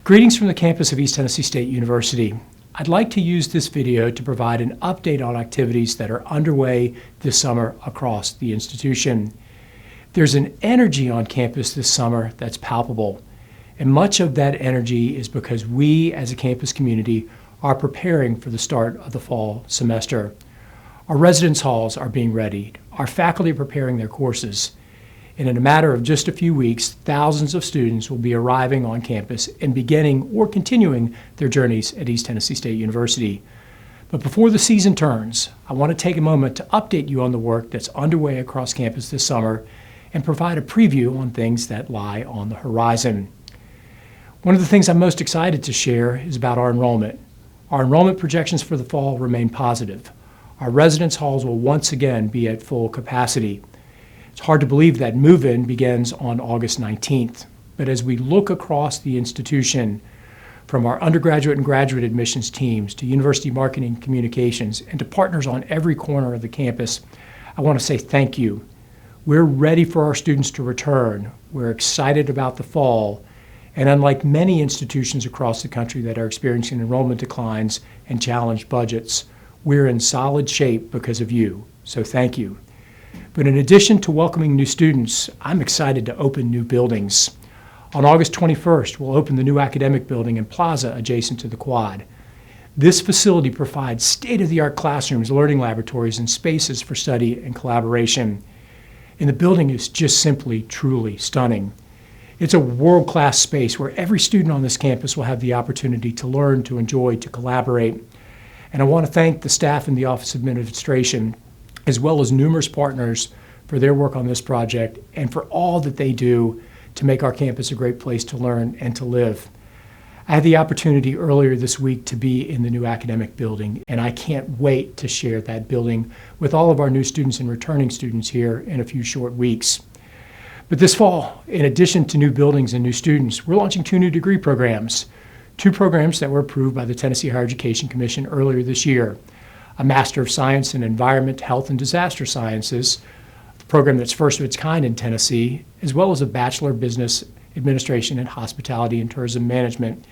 Greetings from the campus of East Tennessee State University. I'd like to use this video to provide an update on activities that are underway this summer across the institution. There's an energy on campus this summer that's palpable, and much of that energy is because we as a campus community are preparing for the start of the fall semester. Our residence halls are being readied, our faculty are preparing their courses, and in a matter of just a few weeks, thousands of students will be arriving on campus and beginning or continuing their journeys at East Tennessee State University. But before the season turns, I want to take a moment to update you on the work that's underway across campus this summer and provide a preview on things that lie on the horizon. One of the things I'm most excited to share is about our enrollment. Our enrollment projections for the fall remain positive. Our residence halls will once again be at full capacity. It's hard to believe that move-in begins on August 19th, but as we look across the institution, from our undergraduate and graduate admissions teams to university marketing communications and to partners on every corner of the campus, I want to say thank you. We're ready for our students to return. We're excited about the fall. And unlike many institutions across the country that are experiencing enrollment declines and challenged budgets, we're in solid shape because of you. So thank you. But in addition to welcoming new students, I'm excited to open new buildings. On August 21st, we'll open the new academic building in Plaza adjacent to the quad. This facility provides state-of-the-art classrooms, learning laboratories, and spaces for study and collaboration. And the building is just simply, truly stunning. It's a world-class space where every student on this campus will have the opportunity to learn, to enjoy, to collaborate. And I want to thank the staff in the Office of Administration, as well as numerous partners for their work on this project and for all that they do to make our campus a great place to learn and to live. I had the opportunity earlier this week to be in the new academic building, and I can't wait to share that building with all of our new students and returning students here in a few short weeks. But this fall, in addition to new buildings and new students, we're launching 2 new degree programs. 2 programs that were approved by the Tennessee Higher Education Commission earlier this year. A Master of Science in Environment, Health, and Disaster Sciences, a program that's first of its kind in Tennessee, as well as a Bachelor of Business Administration in Hospitality and Tourism Management.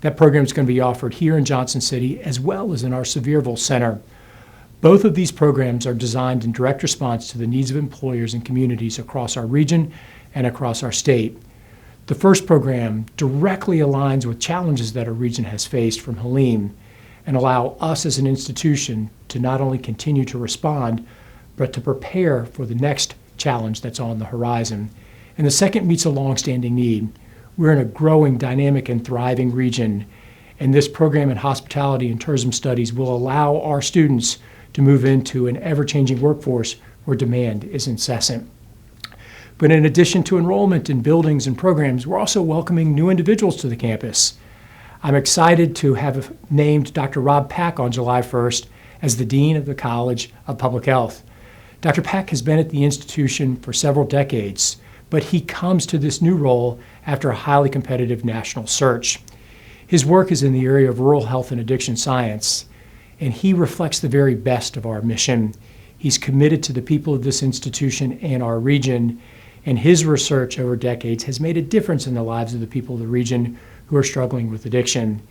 That program is going to be offered here in Johnson City as well as in our Sevierville Center. Both of these programs are designed in direct response to the needs of employers and communities across our region and across our state. The first program directly aligns with challenges that our region has faced from Helene and allow us as an institution to not only continue to respond, but to prepare for the next challenge that's on the horizon. And the second meets a longstanding need. We're in a growing, dynamic, and thriving region, and this program in Hospitality and Tourism Studies will allow our students to move into an ever-changing workforce where demand is incessant. But in addition to enrollment in buildings and programs, we're also welcoming new individuals to the campus. I'm excited to have named Dr. Rob Pack on July 1st as the Dean of the College of Public Health. Dr. Pack has been at the institution for several decades, but he comes to this new role after a highly competitive national search. His work is in the area of rural health and addiction science, and he reflects the very best of our mission. He's committed to the people of this institution and our region, and his research over decades has made a difference in the lives of the people of the region who are struggling with addiction.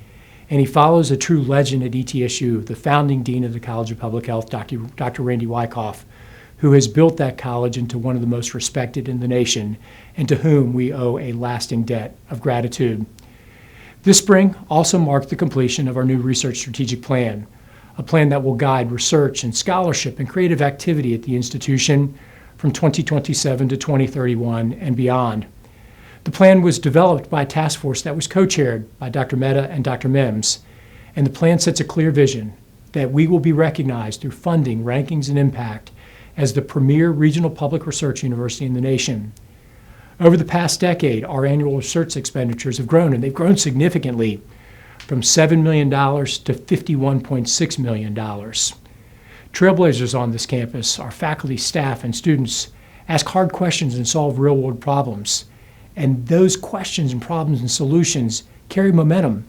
And he follows a true legend at ETSU, the founding dean of the College of Public Health, Dr. Randy Wyckoff, who has built that college into one of the most respected in the nation and to whom we owe a lasting debt of gratitude. This spring also marked the completion of our new research strategic plan, a plan that will guide research and scholarship and creative activity at the institution from 2027 to 2031 and beyond. The plan was developed by a task force that was co-chaired by Dr. Mehta and Dr. Mims, and the plan sets a clear vision that we will be recognized through funding, rankings, and impact as the premier regional public research university in the nation. Over the past decade, our annual research expenditures have grown, and they've grown significantly, from $7 million to $51.6 million. Trailblazers on this campus, our faculty, staff, and students ask hard questions and solve real-world problems. And those questions and problems and solutions carry momentum.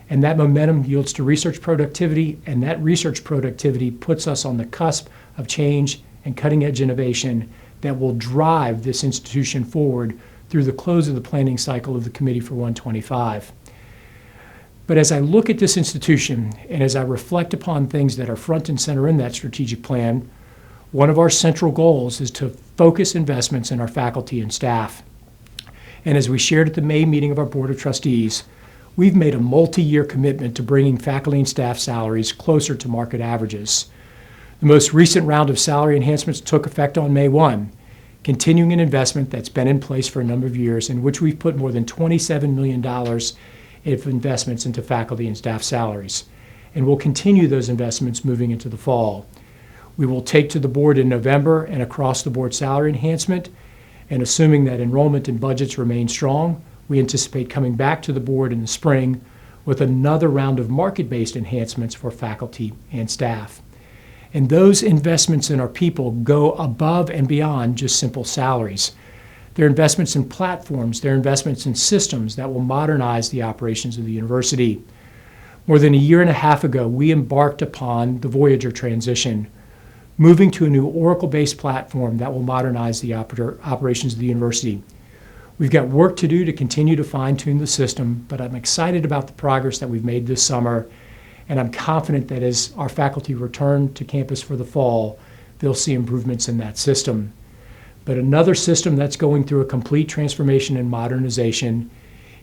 And that momentum yields to research productivity, and that research productivity puts us on the cusp of change and cutting-edge innovation that will drive this institution forward through the close of the planning cycle of the Committee for 125. But as I look at this institution and as I reflect upon things that are front and center in that strategic plan, one of our central goals is to focus investments in our faculty and staff. And as we shared at the May meeting of our Board of Trustees, we've made a multi-year commitment to bringing faculty and staff salaries closer to market averages. The most recent round of salary enhancements took effect on May 1, continuing an investment that's been in place for a number of years, in which we've put more than $27 million of investments into faculty and staff salaries. And we'll continue those investments moving into the fall. We will take to the board in November an across-the-board salary enhancement, and assuming that enrollment and budgets remain strong, we anticipate coming back to the board in the spring with another round of market-based enhancements for faculty and staff. And those investments in our people go above and beyond just simple salaries. They're investments in platforms, they're investments in systems that will modernize the operations of the university. More than a year and a half ago, we embarked upon the Voyager transition, moving to a new Oracle-based platform that will modernize the operations of the university. We've got work to do to continue to fine-tune the system, but I'm excited about the progress that we've made this summer, and I'm confident that as our faculty return to campus for the fall, they'll see improvements in that system. But another system that's going through a complete transformation and modernization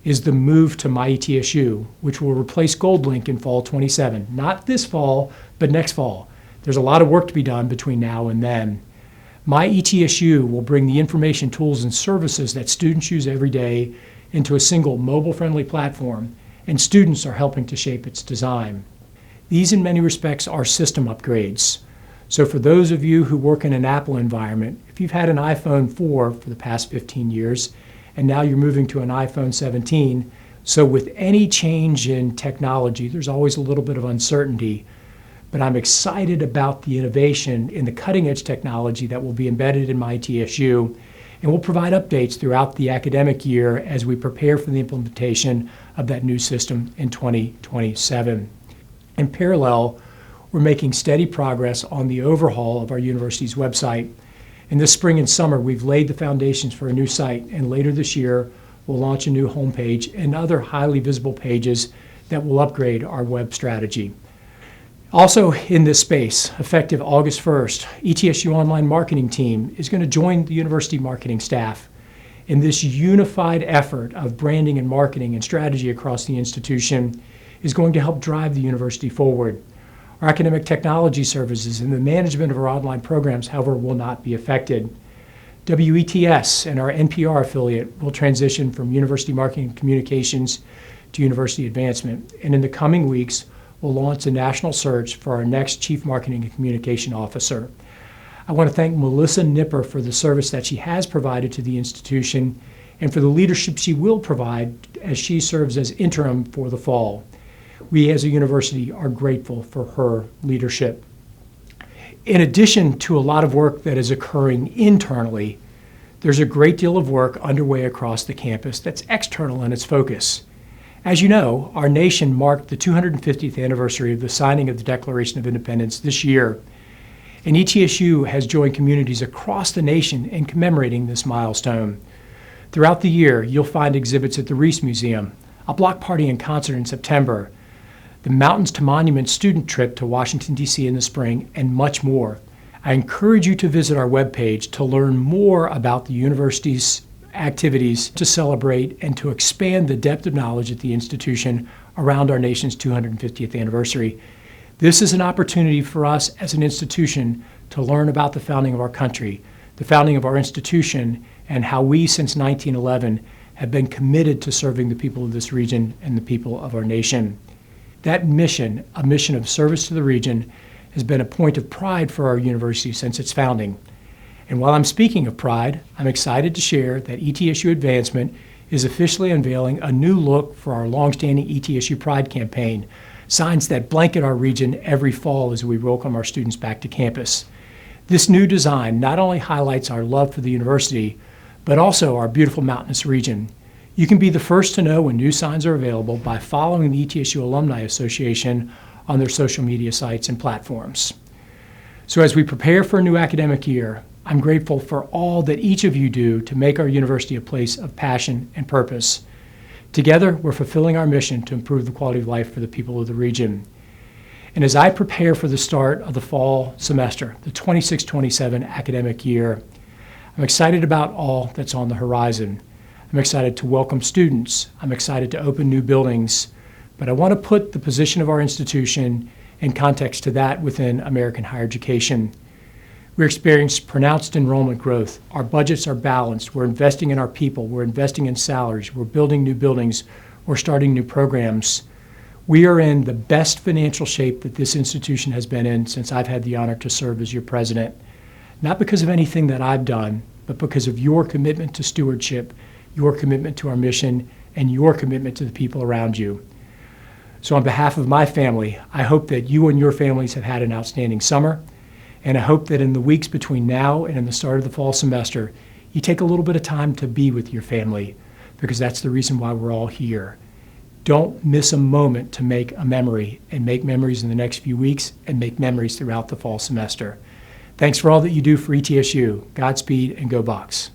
is the move to MyETSU, which will replace GoldLink in fall 27. Not this fall, but next fall. There's a lot of work to be done between now and then. MyETSU will bring the information, tools, and services that students use every day into a single mobile-friendly platform, and students are helping to shape its design. These, in many respects, are system upgrades. So for those of you who work in an Apple environment, if you've had an iPhone 4 for the past 15 years, and now you're moving to an iPhone 17, so with any change in technology, there's always a little bit of uncertainty. But I'm excited about the innovation in the cutting-edge technology that will be embedded in MyETSU, and we'll provide updates throughout the academic year as we prepare for the implementation of that new system in 2027. In parallel, we're making steady progress on the overhaul of our university's website. In this spring and summer, we've laid the foundations for a new site, and later this year, we'll launch a new homepage and other highly visible pages that will upgrade our web strategy. Also in this space, effective August 1st, ETSU Online Marketing Team is going to join the university marketing staff in this unified effort of branding and marketing and strategy across the institution is going to help drive the university forward. Our academic technology services and the management of our online programs, however, will not be affected. WETS and our NPR affiliate will transition from University Marketing and Communications to University Advancement, and in the coming weeks, we'll launch a national search for our next Chief Marketing and Communication Officer. I want to thank Melissa Nipper for the service that she has provided to the institution and for the leadership she will provide as she serves as interim for the fall. We as a university are grateful for her leadership. In addition to a lot of work that is occurring internally, there's a great deal of work underway across the campus that's external in its focus. As you know, our nation marked the 250th anniversary of the signing of the Declaration of Independence this year, and ETSU has joined communities across the nation in commemorating this milestone. Throughout the year, you'll find exhibits at the Reese Museum, a block party and concert in September, the Mountains to Monuments student trip to Washington, D.C. in the spring, and much more. I encourage you to visit our webpage to learn more about the university's activities to celebrate and to expand the depth of knowledge at the institution around our nation's 250th anniversary. This is an opportunity for us as an institution to learn about the founding of our country, the founding of our institution, and how we, since 1911, have been committed to serving the people of this region and the people of our nation. That mission, a mission of service to the region, has been a point of pride for our university since its founding. And while I'm speaking of pride, I'm excited to share that ETSU Advancement is officially unveiling a new look for our longstanding ETSU Pride campaign, signs that blanket our region every fall as we welcome our students back to campus. This new design not only highlights our love for the university, but also our beautiful mountainous region. You can be the first to know when new signs are available by following the ETSU Alumni Association on their social media sites and platforms. So as we prepare for a new academic year, I'm grateful for all that each of you do to make our university a place of passion and purpose. Together, we're fulfilling our mission to improve the quality of life for the people of the region. And as I prepare for the start of the fall semester, the 26-27 academic year, I'm excited about all that's on the horizon. I'm excited to welcome students. I'm excited to open new buildings. But I want to put the position of our institution in context to that within American higher education. We're experiencing pronounced enrollment growth. Our budgets are balanced. We're investing in our people. We're investing in salaries. We're building new buildings. We're starting new programs. We are in the best financial shape that this institution has been in since I've had the honor to serve as your president. Not because of anything that I've done, but because of your commitment to stewardship, your commitment to our mission, and your commitment to the people around you. So on behalf of my family, I hope that you and your families have had an outstanding summer, and I hope that in the weeks between now and in the start of the fall semester, you take a little bit of time to be with your family, because that's the reason why we're all here. Don't miss a moment to make a memory, and make memories in the next few weeks, and make memories throughout the fall semester. Thanks for all that you do for ETSU. Godspeed and go Bucks.